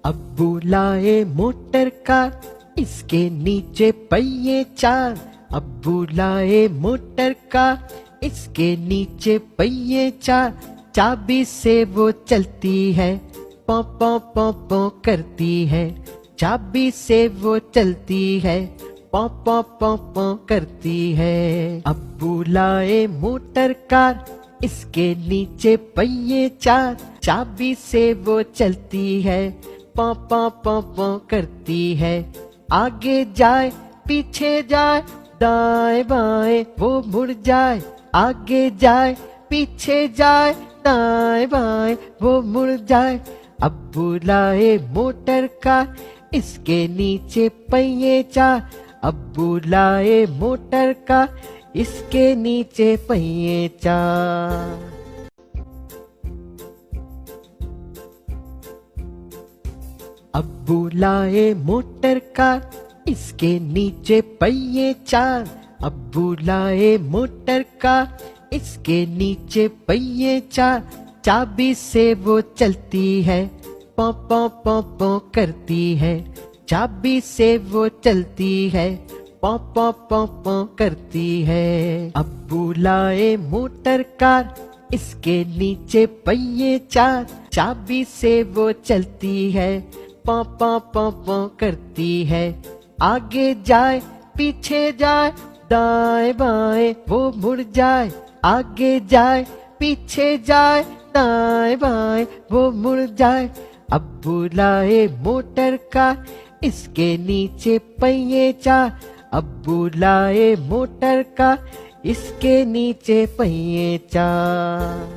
अब्बू लाए motor car, इसके नीचे पहिए चार। अब्बू लाए मोटर कार, इसके नीचे पहिए चार। चाबी से वो चलती है, पौ पौ पौ पौ करती है। चाबी से वो चलती है, पौ पौ पौ पौ करती है। अब्बू लाए मोटर कार, इसके नीचे पहिए चार। चाबी से वो चलती है, पौ पौ पौ पौ करती है। आगे जाए पीछे जाए, दाएं बाएं वो मुड़ जाए। आगे जाए पीछे जाए, दाएं बाएं वो मुड़ जाए। अब्बू लाए मोटर कार, इसके नीचे पहिए चार। अब्बू लाए मोटर कार, इसके नीचे पहिए चार। अब्बू लाए मोटर कार, इसके नीचे पहिए चार। अब्बू लाए मोटर कार, इसके नीचे पहिए चार। चाबी से वो चलती है, पौ पौ पौ पौ करती है। चाबी से वो चलती है, पौ पौ पौ पौ करती है। अब्बू लाए मोटर कार, इसके नीचे पहिए चार। चाबी से वो चलती है, पौ पौ पौ पौ करती है। आगे जाए पीछे जाए, दाएं बाएं वो मुड़ जाए। आगे जाए पीछे जाए, दाएं बाएं वो मुड़ जाए। अब्बू लाए मोटर कार, इसके नीचे पहिए चार। अब्बू लाए मोटर कार, इसके नीचे पहिए चार।